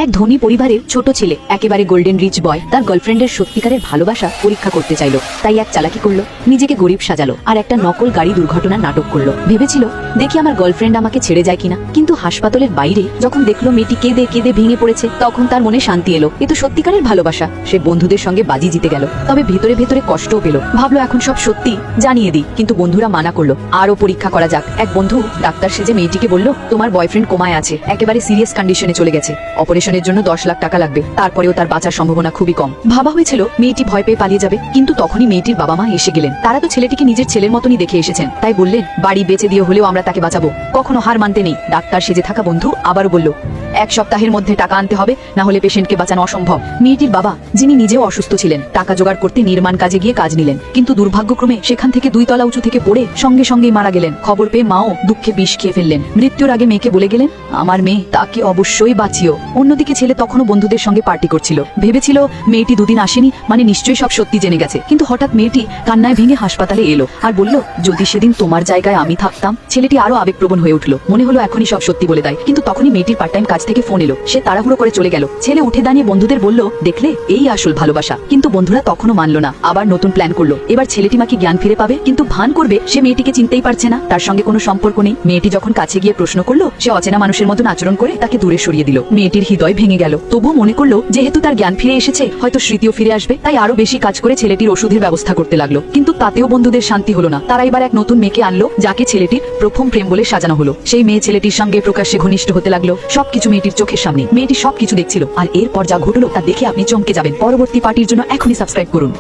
এক ধনী পরিবারের ছোট ছেলে, একেবারে গোল্ডেন রিচ বয়, তার গার্লফ্রেন্ডের সত্যিকারের ভালোবাসা পরীক্ষা করতে চাইলো। তাই এক চালাকি করলো, নিজেকে গরিব সাজালো আর একটা নকল গাড়ি দুর্ঘটনার নাটক করলো। ভেবেছিল দেখি আমার গার্লফ্রেন্ড আমাকে ছেড়ে যায় কিনা, কিন্তু হাসপাতালের বাইরে যখন দেখলো মেয়েটি কেঁদে কেঁদে ভেঙে পড়েছে, তখন তার মনে শান্তি এলো। এ তো সত্যিকারের ভালোবাসা। সে বন্ধুদের সঙ্গে বাজি জিতে গেল, তবে ভেতরে ভেতরে কষ্টও পেল। ভাবলো এখন সব সত্যি জানিয়ে দিই, কিন্তু বন্ধুরা মানা করলো, আরো পরীক্ষা করা যাক। এক বন্ধু ডাক্তার সেজে মেয়েটিকে বলল, তোমার বয়ফ্রেন্ড কোমায় আছে, একেবারে সিরিয়াস কন্ডিশনে চলে গেছে, অপারেশনের জন্য 10 লাখ টাকা লাগবে, তারপরেও তার বাঁচার সম্ভাবনা খুবই কম। ভাবা হয়েছিল মেয়েটি ভয় পেয়ে পালিয়ে যাবে, কিন্তু তখনই মেয়েটির বাবা মা এসে গেলেন। তারা তো ছেলেটিকে নিজের ছেলের মতনই দেখে এসেছেন, তাই বললেন বাড়ি বেঁচে দিয়ে হলেও আমরা তাকে বাঁচাবো, কখনো হার মানতে নেই। ডাক্তার সেজে থাকা বন্ধু আবারও বলল, 1 সপ্তাহের মধ্যে টাকা আনতে হবে, না হলে পেশেন্টকে বাঁচানো অসম্ভব। মেয়েটির বাবা, যিনি নিজেও অসুস্থ ছিলেন, টাকা জোগাড় করতে নির্মাণ কাজে গিয়ে কাজ নিলেন, কিন্তু দুর্ভাগ্যক্রমে সেখান থেকে 2 তলা উঁচু থেকে পড়ে সঙ্গে সঙ্গেই মারা গেলেন। খবর পেয়ে মাও দুঃখে বিষ খেয়ে ফেললেন। মৃত্যুর আগে মেয়েকে বলে গেলেন, আমার মেয়ে, তাকে অবশ্যই বাঁচিও। অন্যদিকে ছেলে তখনও বন্ধুদের সঙ্গে পার্টি করছিল। ভেবেছিল মেয়েটি 2 দিন আসেনি, মানে নিশ্চয়ই সব সত্যি জেনে গেছে। কিন্তু হঠাৎ মেয়েটি কান্নায় ভেঙে হাসপাতালে এলো আর বলল, যদি সেদিন তোমার জায়গায় আমি থাকতাম। ছেলেটি আরো আবেগপ্রবণ হয়ে উঠলো, মনে হলো এখনই সব সত্যি বলে দেয়। কিন্তু তখনই মেয়েটির পার্ট টাইম কাজ থেকে ফোন এলো। সে তাড়াহুড়ো করে চলে গেল। ছেলে উঠে দাঁড়িয়ে বন্ধুদের বলল, দেখলে, এই আসল ভালোবাসা। কিন্তু বন্ধুরা তখনও মানলো না, আবার নতুন প্ল্যান করলো। এবার ছেলেটি মাকে জ্ঞান ফিরে পাবে, কিন্তু ভান করবে সে মেয়েটিকে চিনতেই পারছে না, তার সঙ্গে কোনো সম্পর্ক নেই। মেয়েটি যখন কাছে গিয়ে প্রশ্ন করলো, সে অচেনা মানুষের মতন আচরণ করে তাকে দূরে সরিয়ে দিল। মেয়েটির হৃদয় ভেঙে গেল, তবুও মনে করলো যেহেতু তার জ্ঞান ফিরে এসেছে, হয়তো স্মৃতিও ফিরে আসবে, তাই আরো বেশি কাজ করে ছেলেটির ওষুধের ব্যবস্থা করতে লাগলো। কিন্তু তাতেও বন্ধুদের শান্তি হলো না। তারা এবার এক নতুন মেয়েকে আনলো, যাকে ছেলেটির প্রথম প্রেম বলে সাজানো হলো। সেই মেয়ে ছেলেটির সঙ্গে প্রকাশ্যে ঘনিষ্ঠ হতে লাগলো, সবকিছু মেয়েটির চোখের সামনে। মেয়েটি সবকিছু দেখছিল, আর এরপর যা ঘটলো তা দেখে আপনি চমকে যাবেন। পরবর্তী পার্টির জন্য এখনই সাবস্ক্রাইব করুন।